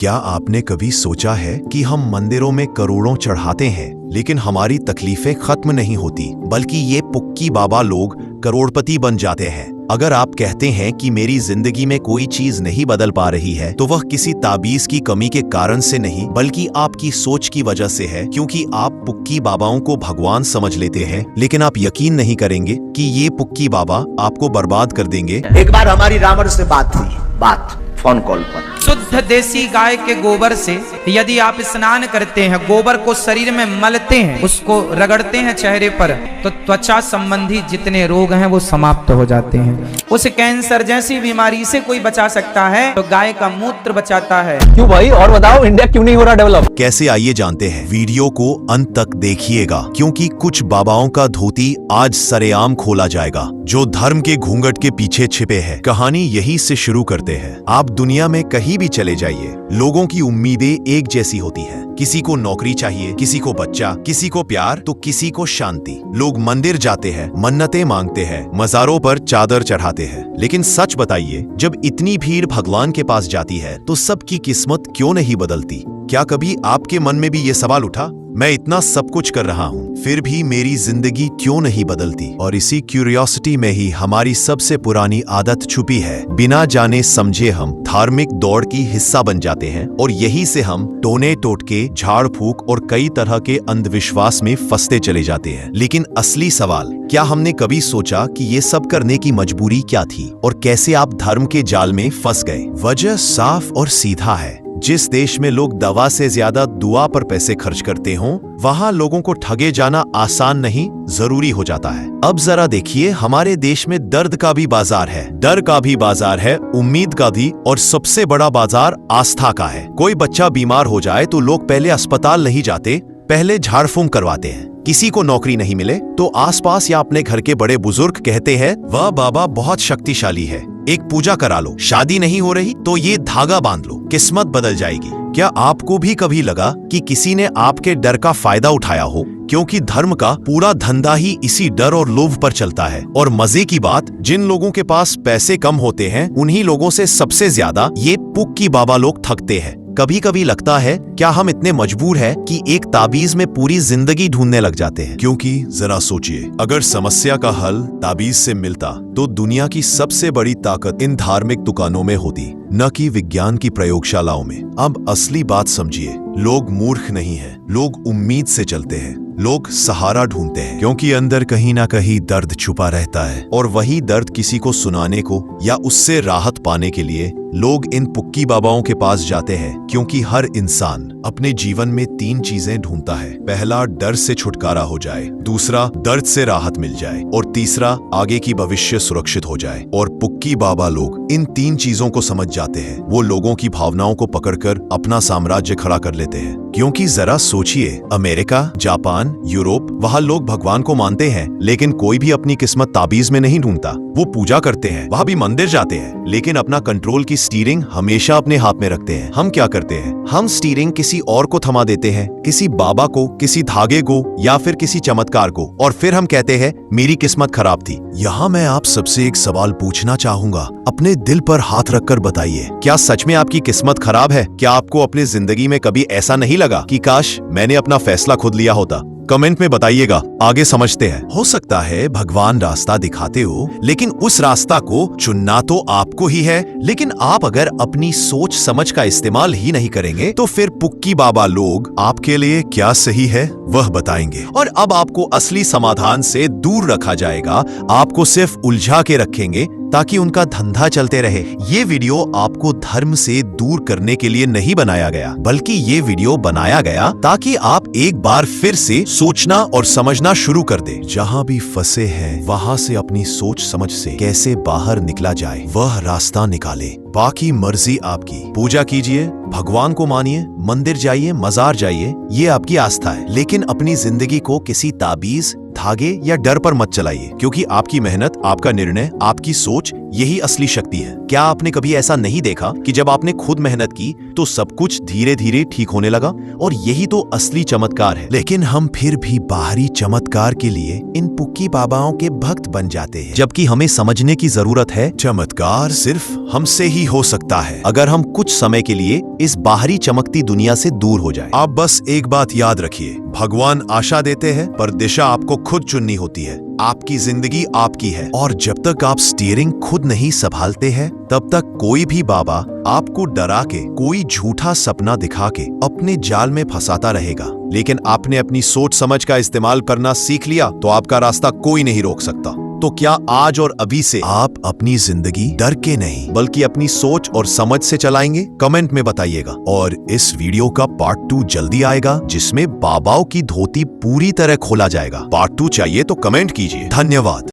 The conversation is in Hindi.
क्या आपने कभी सोचा है कि हम मंदिरों में करोड़ों चढ़ाते हैं लेकिन हमारी तकलीफें खत्म नहीं होती, बल्कि ये पुक्की बाबा लोग करोड़पति बन जाते हैं। अगर आप कहते हैं कि मेरी जिंदगी में कोई चीज नहीं बदल पा रही है, तो वह किसी ताबीज की कमी के कारण से नहीं, बल्कि आपकी सोच की वजह से है। क्योंकि आप पुक्की बाबाओं को भगवान समझ लेते हैं, लेकिन आप यकीन नहीं करेंगे कि ये पुक्की बाबा आपको बर्बाद कर देंगे। एक बार हमारी रावण से बात हुई, फोन कॉल पर। शुद्ध देसी गाय के गोबर से यदि आप स्नान करते हैं, गोबर को शरीर में मलते हैं, उसको रगड़ते हैं चेहरे पर, तो त्वचा संबंधी जितने रोग हैं वो समाप्त हो जाते हैं। उस कैंसर जैसी बीमारी से कोई बचा सकता है तो गाय का मूत्र बचाता है। क्यों भाई, और बताओ इंडिया क्यों नहीं हो रहा डेवलप? कैसे, आइए जानते हैं। वीडियो को अंत तक देखिएगा, क्योंकि कुछ बाबाओं का धोती आज सरेआम खोला जाएगा, जो धर्म के घूंघट के पीछे छिपे हैं। कहानी यही से शुरू करते हैं। आप दुनिया में कहीं भी चले जाइए, लोगों की उम्मीदें एक जैसी होती है। किसी को नौकरी चाहिए, किसी को बच्चा, किसी को प्यार, तो किसी को शांति। लोग मंदिर जाते हैं, मन्नतें मांगते हैं, मज़ारों पर चादर चढ़ाते हैं। लेकिन सच बताइए, जब इतनी भीड़ भगवान के पास जाती है तो सबकी किस्मत क्यों नहीं बदलती? क्या कभी आपके मन में भी ये सवाल उठा, मैं इतना सब कुछ कर रहा हूँ, फिर भी मेरी जिंदगी क्यों नहीं बदलती? और इसी क्यूरियोसिटी में ही हमारी सबसे पुरानी आदत छुपी है। बिना जाने समझे हम धार्मिक दौड़ की हिस्सा बन जाते हैं, और यही से हम टोने टोटके, झाड़ फूक और कई तरह के अंधविश्वास में फंसते चले जाते हैं। लेकिन असली सवाल, क्या हमने कभी सोचा कि ये सब करने की मजबूरी क्या थी और कैसे आप धर्म के जाल में फंस गए? वजह साफ और सीधा है। जिस देश में लोग दवा से ज्यादा दुआ पर पैसे खर्च करते हों, वहां लोगों को ठगे जाना आसान नहीं, जरूरी हो जाता है। अब जरा देखिए, हमारे देश में दर्द का भी बाजार है, डर का भी बाजार है, उम्मीद का भी, और सबसे बड़ा बाजार आस्था का है। कोई बच्चा बीमार हो जाए तो लोग पहले अस्पताल नहीं जाते, पहले झाड़ फूंक करवाते हैं। किसी को नौकरी नहीं मिले तो आसपास या अपने घर के बड़े बुजुर्ग कहते हैं, वह बाबा बहुत शक्तिशाली है, एक पूजा करा लो। शादी नहीं हो रही तो ये धागा बांध लो, किस्मत बदल जाएगी। क्या आपको भी कभी लगा कि किसी ने आपके डर का फायदा उठाया हो? क्योंकि धर्म का पूरा धंधा ही इसी डर और लोभ पर चलता है। और मजे की बात, जिन लोगों के पास पैसे कम होते हैं, उन्हीं लोगों से सबसे ज्यादा ये पुक्की बाबा लोग ठगते हैं। कभी कभी लगता है, क्या हम इतने मजबूर हैं कि एक ताबीज में पूरी जिंदगी ढूंढने लग जाते हैं? क्योंकि जरा सोचिए, अगर समस्या का हल ताबीज से मिलता तो दुनिया की सबसे बड़ी ताकत इन धार्मिक दुकानों में होती, न कि विज्ञान की प्रयोगशालाओं में। अब असली बात समझिए, लोग मूर्ख नहीं हैं, लोग उम्मीद से चलते हैं, लोग सहारा ढूंढते हैं, क्योंकि अंदर कहीं ना कहीं दर्द छुपा रहता है। और वही दर्द किसी को सुनाने को या उससे राहत पाने के लिए लोग इन पुक्की बाबाओं के पास जाते हैं। क्योंकि हर इंसान अपने जीवन में 3 चीजें ढूंढता है। पहला, डर से छुटकारा हो जाए, दूसरा, दर्द से राहत मिल जाए, और तीसरा, आगे की भविष्य सुरक्षित हो जाए। और पुक्की बाबा लोग इन 3 चीजों को समझ जाते हैं। वो लोगों की भावनाओं को पकड़कर अपना साम्राज्य खड़ा कर लेते हैं। क्योंकि जरा सोचिए, अमेरिका, जापान, यूरोप, वहाँ लोग भगवान को मानते हैं, लेकिन कोई भी अपनी किस्मत ताबीज में नहीं ढूंढता। वो पूजा करते हैं, वहाँ भी मंदिर जाते हैं, लेकिन अपना कंट्रोल की स्टीयरिंग हमेशा अपने हाथ में रखते हैं। हम क्या करते हैं? हम स्टीयरिंग किसी और को थमा देते हैं, किसी बाबा को, किसी धागे को, या फिर किसी चमत्कार को, और फिर हम कहते हैं मेरी किस्मत खराब थी। यहाँ मैं आप सबसे एक सवाल पूछना चाहूंगा, अपने दिल पर हाथ रखकर बताइए, क्या सच में आपकी किस्मत खराब है? क्या आपको अपनी जिंदगी में कभी ऐसा नहीं लगा कि काश मैंने अपना फैसला खुद लिया होता? कमेंट में बताइएगा, आगे समझते हैं। हो सकता है भगवान रास्ता दिखाते हो, लेकिन उस रास्ता को चुनना तो आपको ही है। लेकिन आप अगर अपनी सोच समझ का इस्तेमाल ही नहीं करेंगे, तो फिर पुक्की बाबा लोग आपके लिए क्या सही है वह बताएंगे। और अब आपको असली समाधान से दूर रखा जाएगा, आपको सिर्फ उलझा के रखेंगे ताकि उनका धंधा चलते रहे। ये वीडियो आपको धर्म से दूर करने के लिए नहीं बनाया गया, बल्कि ये वीडियो बनाया गया ताकि आप एक बार फिर से सोचना और समझना शुरू कर दे। जहाँ भी फंसे हैं, वहाँ से अपनी सोच समझ से कैसे बाहर निकला जाए वह रास्ता निकाले। बाकी मर्जी आपकी। पूजा कीजिए, भगवान को मानिए, मंदिर जाइए, मजार जाइए, ये आपकी आस्था है। लेकिन अपनी जिंदगी को किसी ताबीज, धागे या डर पर मत चलाइए, क्योंकि आपकी मेहनत, आपका निर्णय, आपकी सोच, यही असली शक्ति है। क्या आपने कभी ऐसा नहीं देखा कि जब आपने खुद मेहनत की तो सब कुछ धीरे धीरे ठीक होने लगा और यही तो असली चमत्कार है। लेकिन हम फिर भी बाहरी चमत्कार के लिए इन पुक्की बाबाओं के भक्त बन जाते हैं, जबकि हमें समझने की जरूरत है चमत्कार सिर्फ हमसे ही हो सकता है अगर हम कुछ समय के लिए इस बाहरी चमकती दुनिया से दूर हो जाए। आप बस एक बात याद रखिए, भगवान आशा देते हैं पर दिशा आपको खुद चुननी होती है। आपकी जिंदगी आपकी है और जब तक आप स्टीयरिंग खुद नहीं संभालते हैं तब तक कोई भी बाबा आपको डरा के, कोई झूठा सपना दिखा के अपने जाल में फंसाता रहेगा। लेकिन आपने अपनी सोच समझ का इस्तेमाल करना सीख लिया तो आपका रास्ता कोई नहीं रोक सकता। तो क्या आज और अभी से आप अपनी जिंदगी डर के नहीं बल्कि अपनी सोच और समझ से चलाएंगे? कमेंट में बताइएगा। और इस वीडियो का पार्ट 2 जल्दी आएगा जिसमें बाबाओं की धोती पूरी तरह खोला जाएगा। पार्ट 2 चाहिए तो कमेंट कीजिए। धन्यवाद।